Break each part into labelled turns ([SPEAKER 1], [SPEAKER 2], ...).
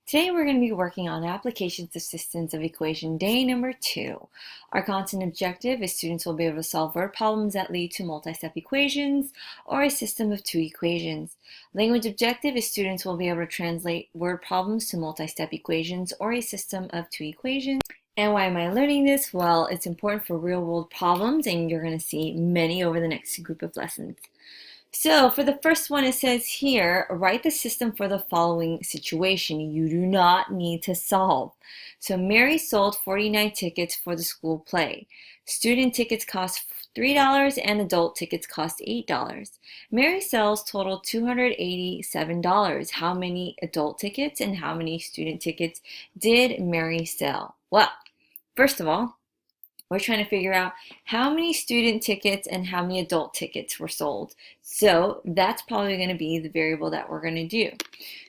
[SPEAKER 1] Today we're going to be working on applications of systems of equation day number 2. Our content objective is students will be able to solve word problems that lead to multi-step equations or a system of 2 equations. Language objective is students will be able to translate word problems to multi-step equations or a system of 2 equations. And why am I learning this? Well, it's important for real-world problems, and you're going to see many over the next group of lessons. So for the first one, it says here, write the system for the following situation. You do not need to solve. So Mary sold 49 tickets for the school play. Student tickets cost $3 and adult tickets cost $8. Mary's sales totaled $287. How many adult tickets and how many student tickets did Mary sell? Well, first of all, we're trying to figure out how many student tickets and how many adult tickets were sold. So that's probably going to be the variable that we're going to do.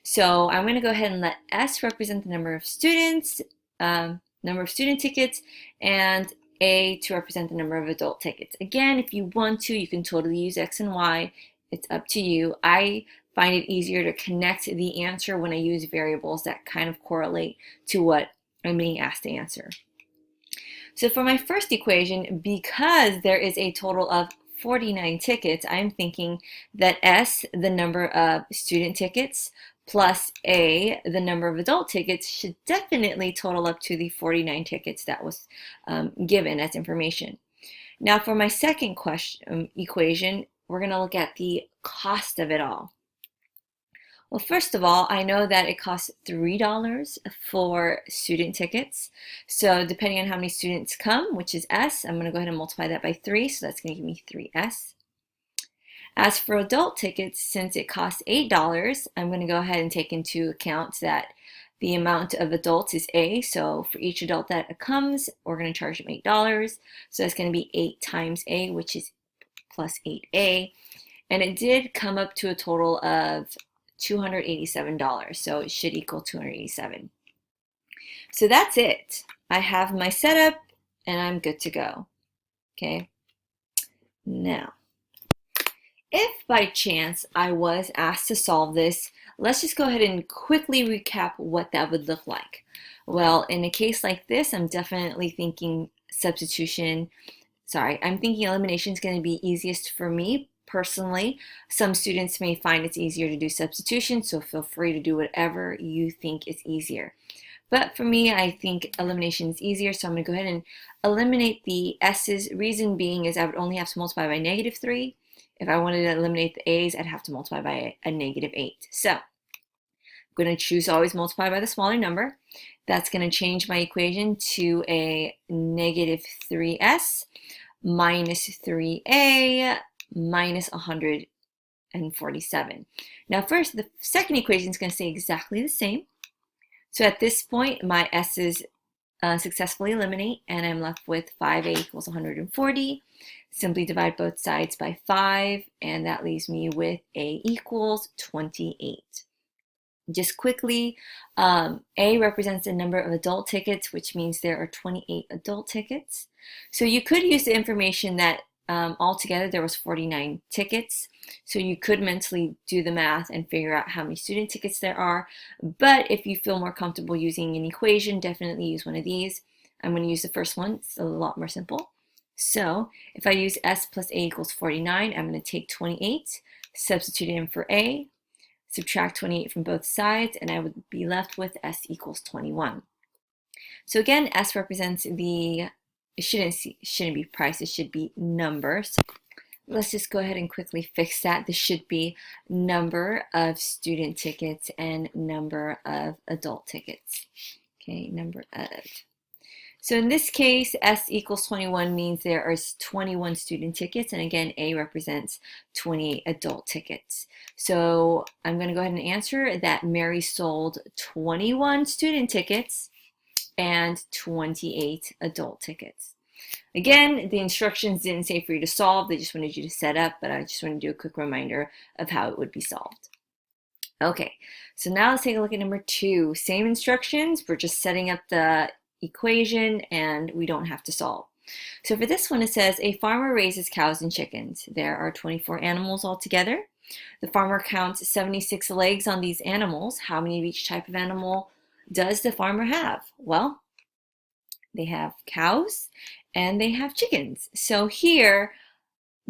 [SPEAKER 1] So I'm going to go ahead and let S represent the number of students, student tickets, and A to represent the number of adult tickets. Again, if you want to, you can totally use X and Y. It's up to you. I find it easier to connect the answer when I use variables that kind of correlate to what I'm being asked to answer. So for my first equation, because there is a total of 49 tickets, I'm thinking that S, the number of student tickets, plus A, the number of adult tickets, should definitely total up to the 49 tickets that was given as information. Now for my second equation, we're going to look at the cost of it all. Well, first of all, I know that it costs $3 for student tickets. So depending on how many students come, which is S, I'm going to go ahead and multiply that by 3. So that's going to give me 3S. As for adult tickets, since it costs $8, I'm going to go ahead and take into account that the amount of adults is A. So for each adult that comes, we're going to charge them $8. So that's going to be 8 times A, which is plus 8A. And it did come up to a total of $287, so it should equal 287. So that's it. I have my setup and I'm good to go. Okay. Now, if by chance I was asked to solve this, let's just go ahead and quickly recap what that would look like. Well, in a case like this, I'm definitely thinking substitution. I'm thinking elimination is going to be easiest for me. Personally, some students may find it's easier to do substitution, so feel free to do whatever you think is easier. But for me, I think elimination is easier, so I'm going to go ahead and eliminate the S's. Reason being is I would only have to multiply by -3. If I wanted to eliminate the A's, I'd have to multiply by a -8. So I'm going to choose always multiply by the smaller number. That's going to change my equation to a -3S minus 3A minus 147. Now first, the second equation is going to stay exactly the same. So at this point, my S's successfully eliminate, and I'm left with 5A equals 140. Simply divide both sides by 5, and that leaves me with A equals 28. Just quickly, A represents the number of adult tickets, which means there are 28 adult tickets. So you could use the information that altogether there was 49 tickets, so you could mentally do the math and figure out how many student tickets there are. But if you feel more comfortable using an equation, definitely use one of these. I'm going to use the first one. It's a lot more simple. So if I use S plus A equals 49, I'm going to take 28, substitute it in for A, subtract 28 from both sides, and I would be left with S equals 21. So again, S represents the it shouldn't be price, it should be number. So let's just go ahead and quickly fix that. This should be number of student tickets and number of adult tickets. Okay, number of. So in this case, S equals 21 means there are 21 student tickets, and again, A represents 28 adult tickets. So I'm going to go ahead and answer that Mary sold 21 student tickets and 28 adult tickets. Again, the instructions didn't say for you to solve, they just wanted you to set up, but I just want to do a quick reminder of how it would be solved. Okay, so now let's take a look at number 2. Same instructions, we're just setting up the equation and we don't have to solve. So for this one, it says a farmer raises cows and chickens. There are 24 animals altogether. The farmer counts 76 legs on these animals. How many of each type of animal does the farmer have? Well, they have cows and they have chickens. So here,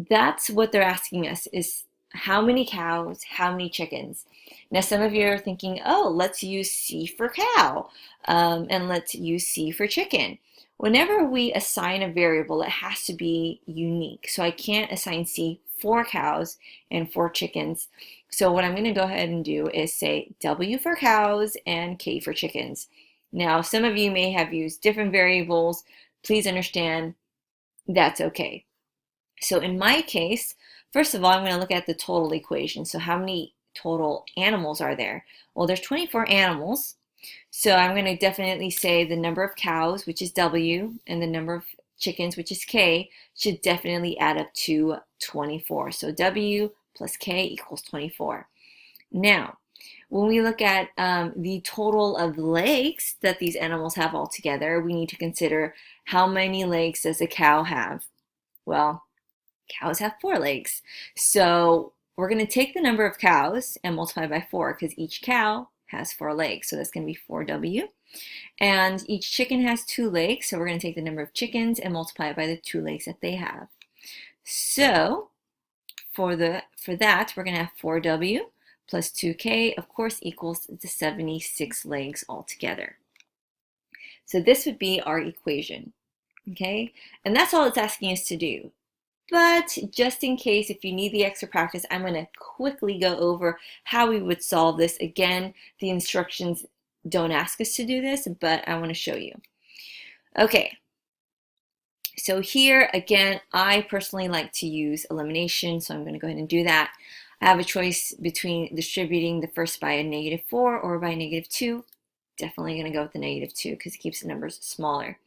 [SPEAKER 1] that's what they're asking us is how many cows, how many chickens. Now, some of you are thinking, oh, let's use C for cow and let's use C for chicken. Whenever we assign a variable, it has to be unique. So I can't assign C for cows and for chickens. So what I'm going to go ahead and do is say W for cows and K for chickens. Now, some of you may have used different variables. Please understand that's okay. So in my case, first of all, I'm going to look at the total equation. So how many total animals are there? Well, there's 24 animals. So I'm going to definitely say the number of cows, which is W, and the number of chickens, which is K, should definitely add up to 24. So W plus K equals 24. Now, when we look at the total of legs that these animals have altogether, we need to consider how many legs does a cow have? Well, cows have 4 legs. So we're going to take the number of cows and multiply by 4 because each cow has 4 legs. So that's going to be 4W. And each chicken has 2 legs. So we're going to take the number of chickens and multiply it by the 2 legs that they have. So for that, we're going to have 4W plus 2K, of course, equals the 76 legs altogether. So this would be our equation. Okay? And that's all it's asking us to do. But just in case, if you need the extra practice, I'm going to quickly go over how we would solve this. Again, the instructions don't ask us to do this, but I want to show you. Okay, so here, again, I personally like to use elimination, so I'm going to go ahead and do that. I have a choice between distributing the first by a -4 or by a -2. Definitely going to go with the -2 because it keeps the numbers smaller.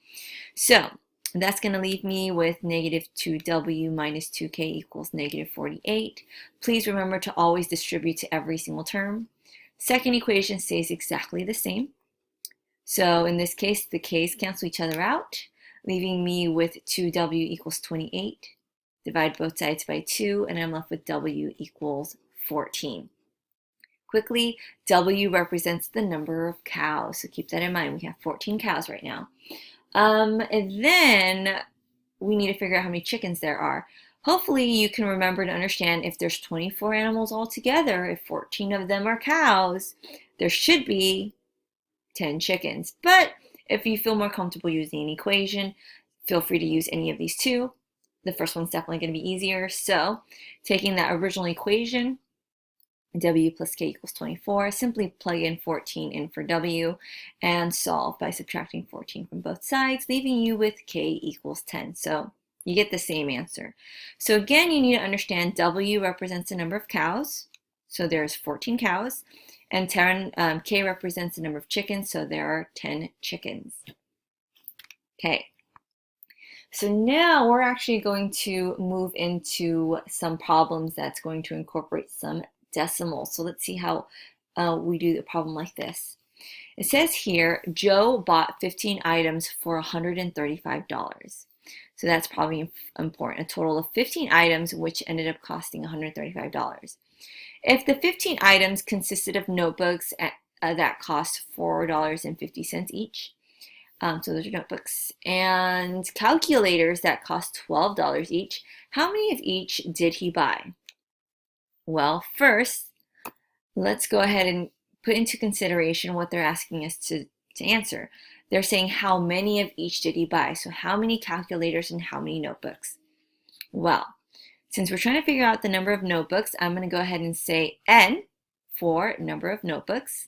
[SPEAKER 1] So that's going to leave me with -2W minus 2K equals -48. Please remember to always distribute to every single term. Second equation stays exactly the same. So in this case, the K's cancel each other out, leaving me with 2W equals 28. Divide both sides by 2, and I'm left with W equals 14. Quickly, W represents the number of cows, so keep that in mind. We have 14 cows right now. And then we need to figure out how many chickens there are. Hopefully you can remember to understand if there's 24 animals altogether, if 14 of them are cows, there should be 10 chickens. But if you feel more comfortable using an equation, feel free to use any of these two. The first one's definitely going to be easier. So taking that original equation, W plus K equals 24. Simply plug in 14 in for W and solve by subtracting 14 from both sides, leaving you with K equals 10. So you get the same answer. So again, you need to understand W represents the number of cows. So there's 14 cows. And K represents the number of chickens. So there are 10 chickens. Okay. So now we're actually going to move into some problems that's going to incorporate some decimals. So let's see how we do the problem like this. It says here, Joe bought 15 items for $135. So that's probably important. A total of 15 items, which ended up costing $135. If the 15 items consisted of notebooks that cost $4.50 each, so those are notebooks, and calculators that cost $12 each, how many of each did he buy? Well, first, let's go ahead and put into consideration what they're asking us to answer. They're saying how many of each did he buy? So how many calculators and how many notebooks? Well, since we're trying to figure out the number of notebooks, I'm going to go ahead and say N for number of notebooks.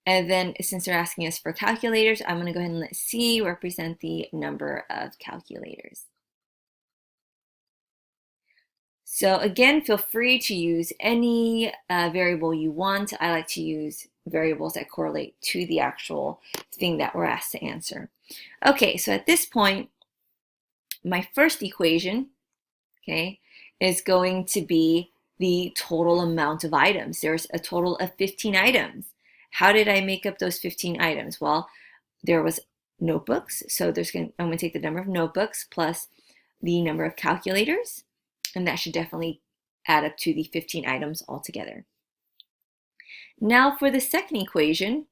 [SPEAKER 1] And then since they're asking us for calculators, I'm going to go ahead and let C represent the number of calculators. So again, feel free to use any variable you want. I like to use variables that correlate to the actual thing that we're asked to answer. Okay, so at this point, my first equation, okay, is going to be the total amount of items. There's a total of 15 items. How did I make up those 15 items? Well, there was notebooks, so I'm going to take the number of notebooks plus the number of calculators, and that should definitely add up to the 15 items altogether. Now for the second equation,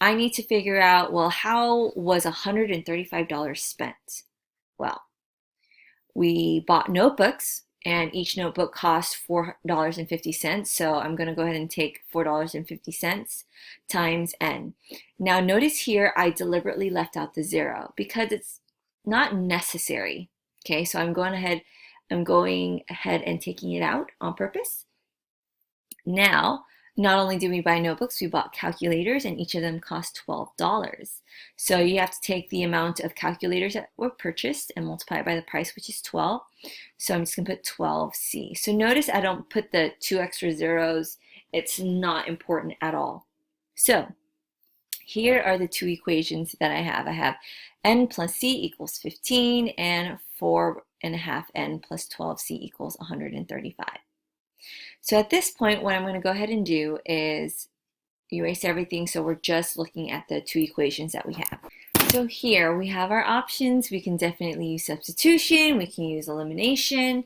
[SPEAKER 1] I need to figure out, well, how was $135 spent? Well, we bought notebooks and each notebook cost $4.50. So I'm going to go ahead and take $4.50 times N. Now notice here I deliberately left out the zero because it's not necessary. Okay, so I'm going ahead and taking it out on purpose. Now, not only did we buy notebooks, we bought calculators and each of them cost $12. So you have to take the amount of calculators that were purchased and multiply it by the price, which is 12. So I'm just going to put 12C. So notice I don't put the 2 extra zeros. It's not important at all. So here are the two equations that I have. I have N plus C equals 15 and 4.5 N plus 12C equals 135. So at this point, what I'm going to go ahead and do is erase everything. So we're just looking at the two equations that we have. So here we have our options. We can definitely use substitution. We can use elimination.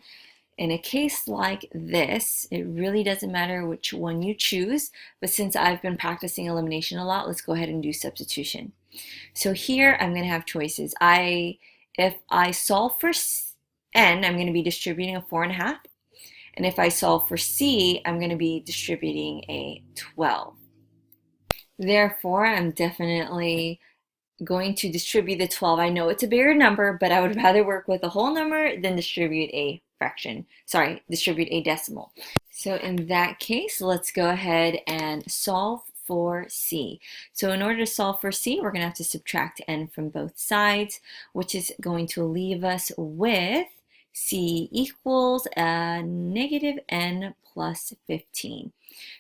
[SPEAKER 1] In a case like this, it really doesn't matter which one you choose. But since I've been practicing elimination a lot, let's go ahead and do substitution. So here I'm going to have choices. If I solve for N, I'm going to be distributing a 4.5. And if I solve for C, I'm going to be distributing a 12. Therefore, I'm definitely going to distribute the 12. I know it's a bigger number, but I would rather work with a whole number than distribute a fraction. Sorry, distribute a decimal. So in that case, let's go ahead and solve for C. So in order to solve for C, we're going to have to subtract N from both sides, which is going to leave us with C equals negative N plus 15.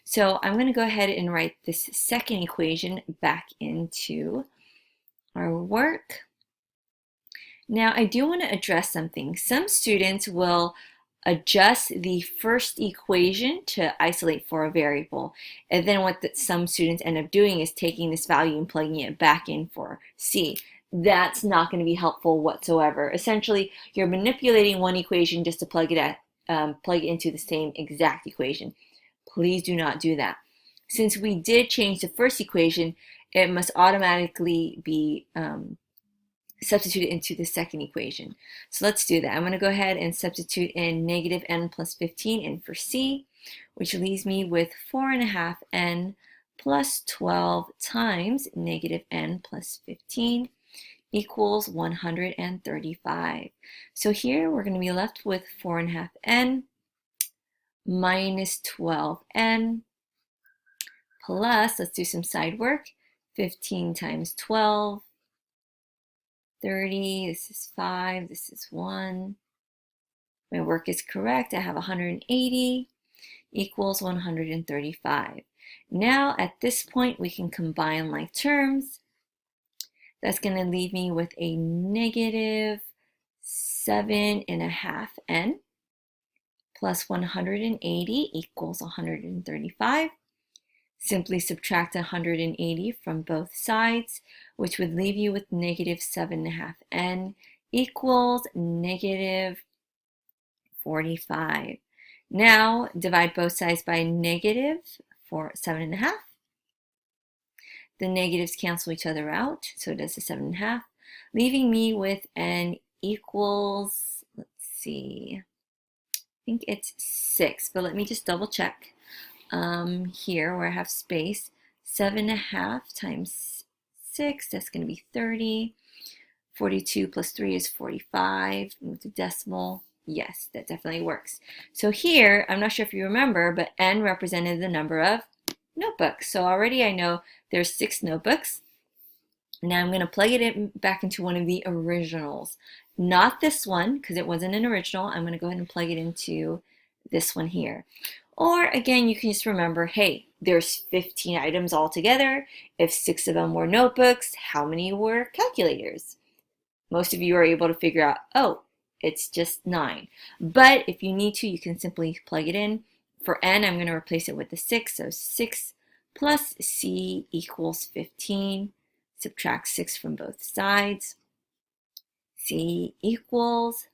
[SPEAKER 1] So I'm going to go ahead and write this second equation back into our work. Now I do want to address something. Some students will adjust the first equation to isolate for a variable. And then what some students end up doing is taking this value and plugging it back in for C. That's not going to be helpful whatsoever. Essentially, you're manipulating one equation just to plug it into the same exact equation. Please do not do that. Since we did change the first equation, it must automatically be substituted into the second equation. So let's do that. I'm going to go ahead and substitute in negative N plus 15 in for C, which leaves me with 4.5 N plus 12 times negative N plus 15 equals 135. So here we're going to be left with 4.5 N minus 12N plus, let's do some side work, 15 times 12, 30, this is 5, this is 1. My work is correct. I have 180 equals 135. Now at this point we can combine like terms. That's going to leave me with a negative 7.5 N plus 180 equals 135. Simply subtract 180 from both sides, which would leave you with negative 7.5 N equals negative 45. Now divide both sides by negative 7.5. The negatives cancel each other out, so it does a 7.5, leaving me with N equals, let's see, I think it's 6, but let me just double check. Here where I have space, 7.5 times 6, that's going to be 30. 42 plus 3 is 45. With the decimal, yes, that definitely works. So here, I'm not sure if you remember, but N represented the number of notebooks. So already I know there's 6 notebooks. Now I'm going to plug it back into one of the originals. Not this one, because it wasn't an original. I'm going to go ahead and plug it into this one here. Or again, you can just remember, hey, there's 15 items altogether. If 6 of them were notebooks, how many were calculators? Most of you are able to figure out, oh, it's just 9. But if you need to, you can simply plug it in. For N, I'm going to replace it with the 6. So 6 plus C equals 15. Subtract 6 from both sides. C equals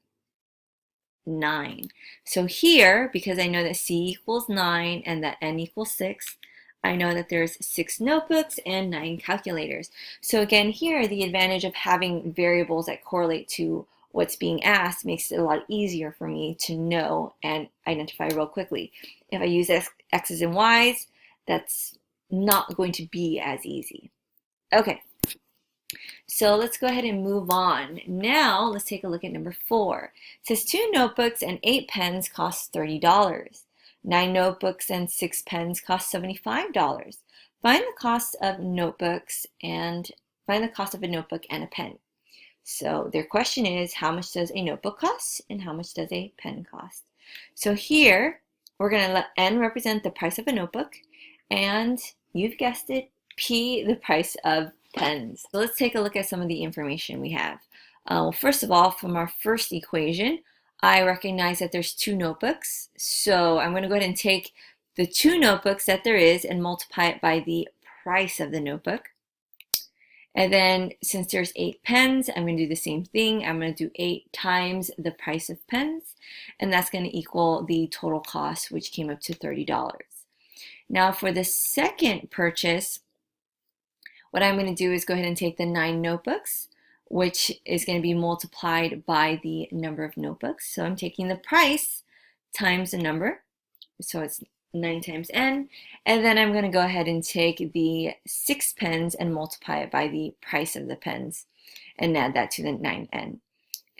[SPEAKER 1] 9. So here, because I know that C equals 9 and that N equals 6, I know that there's 6 notebooks and 9 calculators. So again, here, the advantage of having variables that correlate to what's being asked makes it a lot easier for me to know and identify real quickly. If I use X's and Y's, that's not going to be as easy. Okay, so let's go ahead and move on. Now let's take a look at number 4. It says 2 notebooks and 8 pens cost $30. 9 notebooks and 6 pens cost $75. Find the cost of notebooks and find the cost of a notebook and a pen. So their question is, how much does a notebook cost and how much does a pen cost? So here we're going to let N represent the price of a notebook, and you've guessed it, P the price of pens. So let's take a look at some of the information we have. Well, first of all, from our first equation, I recognize that there's 2 notebooks. So I'm going to go ahead and take the 2 notebooks that there is and multiply it by the price of the notebook. And then since there's 8 pens, I'm going to do the same thing. I'm going to do 8 times the price of pens, and that's going to equal the total cost, which came up to $30. Now for the second purchase, what I'm going to do is go ahead and take the 9 notebooks, which is going to be multiplied by the number of notebooks. So I'm taking the price times the number, so it's 9 times N, and then I'm going to go ahead and take the 6 pens and multiply it by the price of the pens and add that to the 9N. And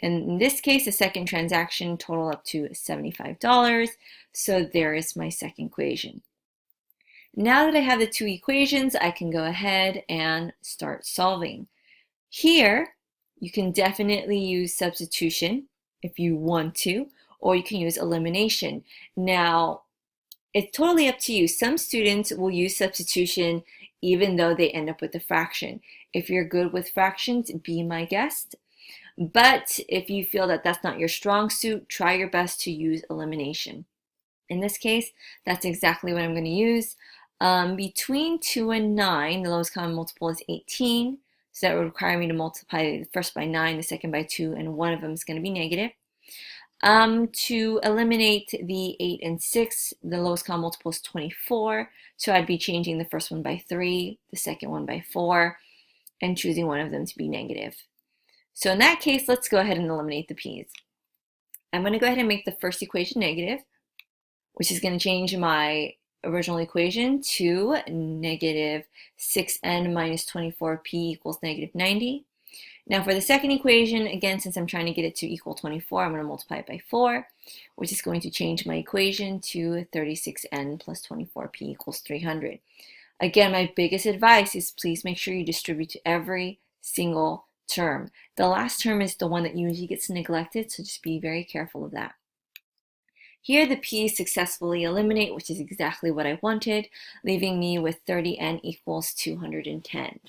[SPEAKER 1] in this case, the second transaction total up to $75, so there is my second equation. Now that I have the 2 equations, I can go ahead and start solving. Here, you can definitely use substitution if you want to, or you can use elimination. Now, it's totally up to you. Some students will use substitution even though they end up with a fraction. If you're good with fractions, be my guest. But if you feel that that's not your strong suit, try your best to use elimination. In this case, that's exactly what I'm going to use. Between 2 and 9, the lowest common multiple is 18. So that would require me to multiply the first by 9, the second by 2, and one of them is going to be negative. To eliminate the 8 and 6, the lowest common multiple is 24. So I'd be changing the first one by 3, the second one by 4, and choosing one of them to be negative. So in that case, let's go ahead and eliminate the p's. I'm going to go ahead and make the first equation negative, which is going to change my original equation to negative 6n minus 24p equals negative 90. Now for the second equation, again, since I'm trying to get it to equal 24, I'm going to multiply it by 4, which is going to change my equation to 36n plus 24p equals 300. Again, my biggest advice is please make sure you distribute to every single term. The last term is the one that usually gets neglected, so just be very careful of that. Here the p's successfully eliminate, which is exactly what I wanted, leaving me with 30n equals 210.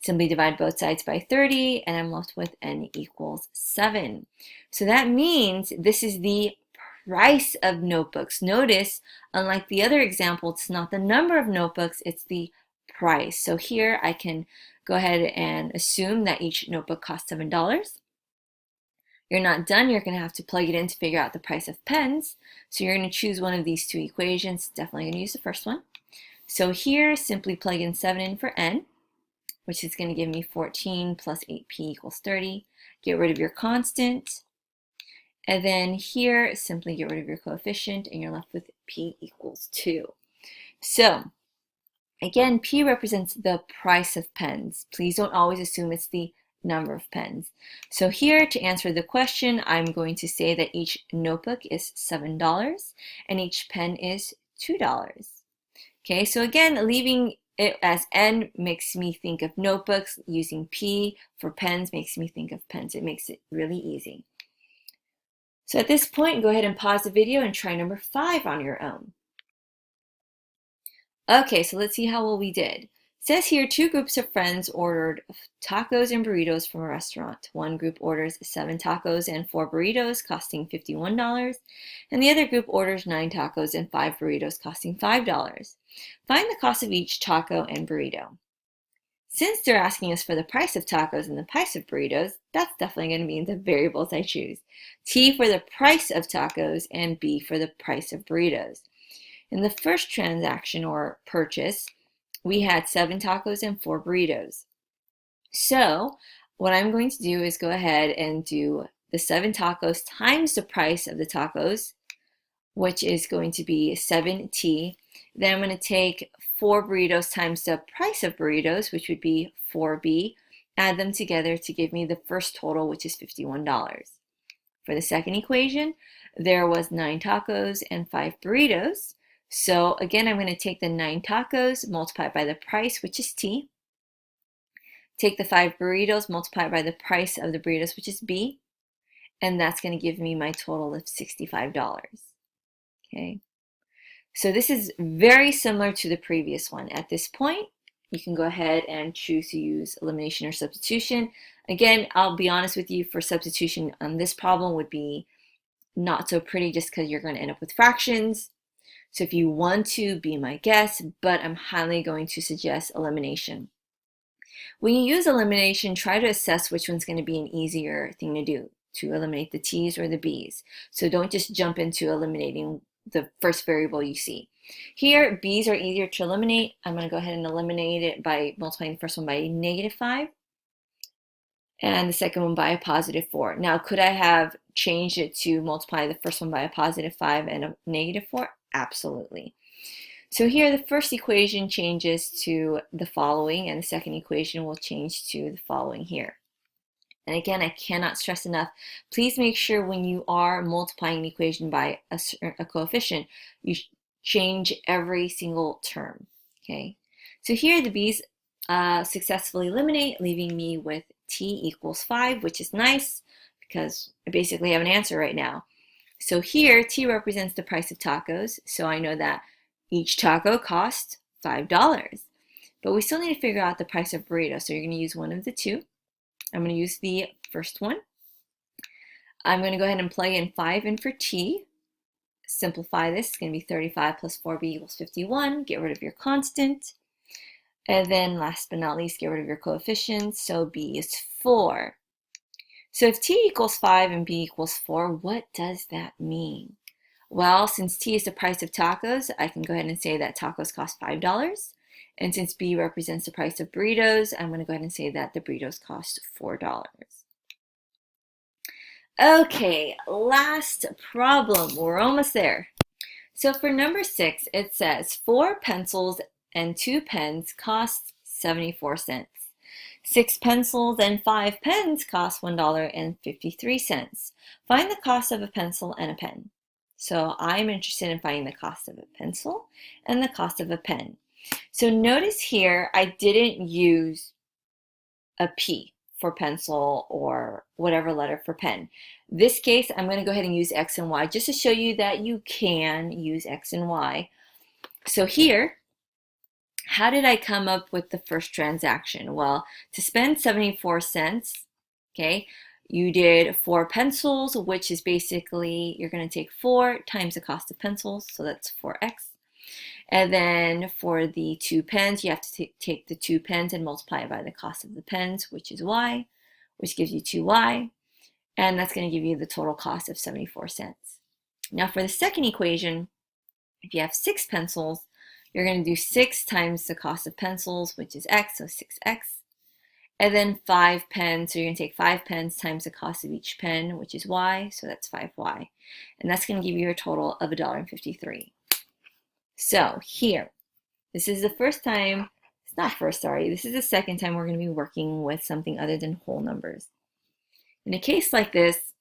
[SPEAKER 1] Simply divide both sides by 30, and I'm left with n equals 7. So that means this is the price of notebooks. Notice, unlike the other example, it's not the number of notebooks, it's the price. So here I can go ahead and assume that each notebook costs $7. You're not done, you're going to have to plug it in to figure out the price of pens. So you're going to choose one of these 2 equations. Definitely going to use the first one. So here, simply plug in 7 in for n, which is going to give me 14 plus 8p equals 30. Get rid of your constant. And then here, simply get rid of your coefficient, and you're left with p equals 2. So again, p represents the price of pens. Please don't always assume it's the number of pens. So here, to answer the question, I'm going to say that each notebook is $7 and each pen is $2. Okay, so again, leaving it as n makes me think of notebooks. Using p for pens makes me think of pens. It makes it really easy. So at this point, go ahead and pause the video and try number 5 on your own. Okay, so let's see how well we did. It says here 2 groups of friends ordered tacos and burritos from a restaurant. One group orders 7 tacos and 4 burritos costing $51, and the other group orders 9 tacos and 5 burritos costing $5. Find the cost of each taco and burrito. Since they're asking us for the price of tacos and the price of burritos, that's definitely going to be the variables I choose. T for the price of tacos and B for the price of burritos. In the first transaction or purchase, we had 7 tacos and 4 burritos. So what I'm going to do is go ahead and do the 7 tacos times the price of the tacos, which is going to be 7T. Then I'm going to take 4 burritos times the price of burritos, which would be 4B, add them together to give me the first total, which is $51. For the second equation, there was 9 tacos and 5 burritos. So again, I'm going to take the 9 tacos, multiply it by the price, which is T. Take the 5 burritos, multiply it by the price of the burritos, which is B. And that's going to give me my total of $65. Okay. So this is very similar to the previous one. At this point, you can go ahead and choose to use elimination or substitution. Again, I'll be honest with you, for substitution on this problem would be not so pretty just because you're going to end up with fractions. So if you want to, be my guest, but I'm highly going to suggest elimination. When you use elimination, try to assess which one's going to be an easier thing to do, to eliminate the T's or the B's. So don't just jump into eliminating the first variable you see. Here, B's are easier to eliminate. I'm going to go ahead and eliminate it by multiplying the first one by a -5 and the second one by a +4. Now, could I have changed it to multiply the first one by a +5 and a -4? Absolutely. So here, the first equation changes to the following, and the second equation will change to the following here. And again, I cannot stress enough, please make sure when you are multiplying an equation by a coefficient, you change every single term, okay? So here the B's successfully eliminate, leaving me with T equals 5, which is nice because I basically have an answer right now. So here, T represents the price of tacos, so I know that each taco costs $5. But we still need to figure out the price of burrito, so you're going to use one of the two. I'm going to use the first one. I'm going to go ahead and plug in 5 in for T. Simplify this. It's going to be 35 plus 4B equals 51. Get rid of your constant. And then last but not least, get rid of your coefficients. So B is 4. So if T equals 5 and B equals 4, what does that mean? Well, since T is the price of tacos, I can go ahead and say that tacos cost $5. And since B represents the price of burritos, I'm going to go ahead and say that the burritos cost $4. Okay, last problem. We're almost there. So for number 6, it says 4 pencils and 2 pens cost 74 cents. 6 pencils and 5 pens cost $1.53. Find the cost of a pencil and a pen. So I'm interested in finding the cost of a pencil and the cost of a pen. So notice here, I didn't use a P for pencil or whatever letter for pen. This case, I'm going to go ahead and use X and Y just to show you that you can use X and Y. So here, how did I come up with the first transaction? Well, to spend 74 cents, okay, you did 4 pencils, which is basically, you're going to take 4 times the cost of pencils, so that's 4X. And then for the 2 pens, you have to take the 2 pens and multiply it by the cost of the pens, which is Y, which gives you 2Y. And that's going to give you the total cost of 74 cents. Now for the second equation, if you have 6 pencils, you're going to do 6 times the cost of pencils, which is X, so 6X. And then 5 pens, so you're going to take 5 pens times the cost of each pen, which is Y, so that's 5Y. And that's going to give you a total of $1.53. So here, this is the first time, it's not first, sorry, this is the second time we're going to be working with something other than whole numbers. In a case like this,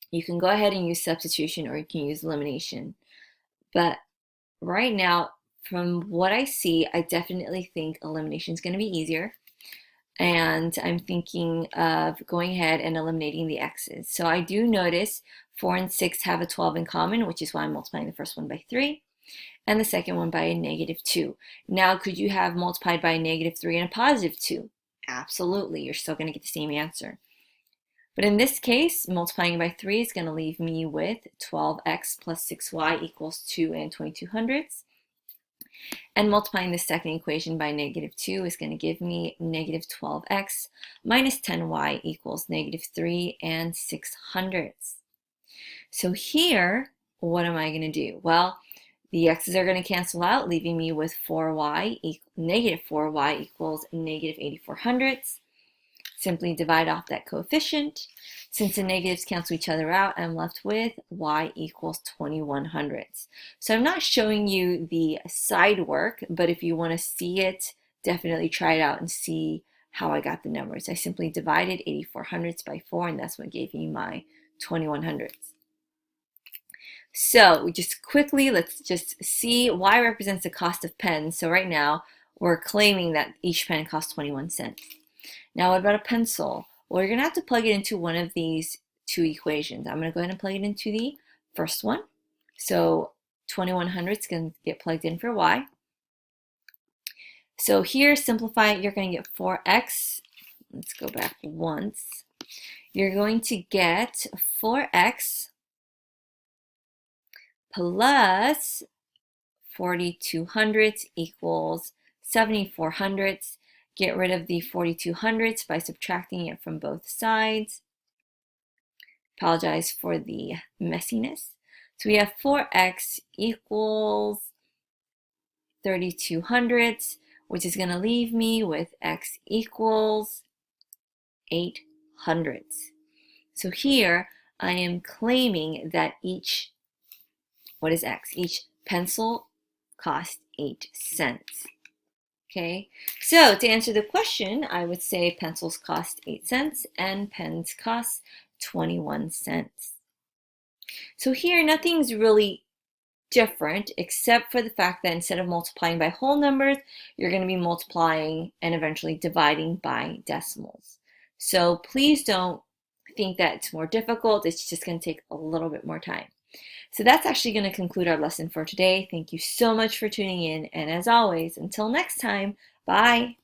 [SPEAKER 1] you can go ahead and use substitution or you can use elimination. But right now, from what I see, I definitely think elimination is going to be easier. And I'm thinking of going ahead and eliminating the x's. So I do notice 4 and 6 have a 12 in common, which is why I'm multiplying the first one by 3. And the second one by a -2. Now, could you have multiplied by a -3 and a +2? Absolutely, you're still going to get the same answer. But in this case, multiplying by 3 is going to leave me with 12x plus 6y equals 2 and 22 hundredths. And multiplying the second equation by -2 is going to give me -12x minus 10y equals -3 and 600ths. So here, what am I going to do? Well, the x's are going to cancel out, leaving me with -4y equals -8400ths. Simply divide off that coefficient. Since the negatives cancel each other out, I'm left with y equals 2100ths. So I'm not showing you the side work, but if you want to see it, definitely try it out and see how I got the numbers. I simply divided 8400ths by 4, and that's what gave me my 2100ths. So let's just see y represents the cost of pens. So right now, we're claiming that each pen costs 21 cents. Now, what about a pencil? Well, you're going to have to plug it into one of these two equations. I'm going to go ahead and plug it into the first one. So 2100 is going to get plugged in for y. So here, simplify it, you're going to get 4x. Let's go back once. You're going to get 4x plus 4200ths equals 7400ths. Get rid of the 4200ths by subtracting it from both sides. Apologize for the messiness. So we have 4x equals 3200ths, which is going to leave me with x equals 800ths. So here I am claiming that what is x? Each pencil costs 8 cents. Okay, so to answer the question, I would say pencils cost 8 cents and pens cost 21 cents. So here, nothing's really different except for the fact that instead of multiplying by whole numbers, you're going to be multiplying and eventually dividing by decimals. So please don't think that it's more difficult. It's just going to take a little bit more time. So that's actually going to conclude our lesson for today. Thank you so much for tuning in. And as always, until next time, bye.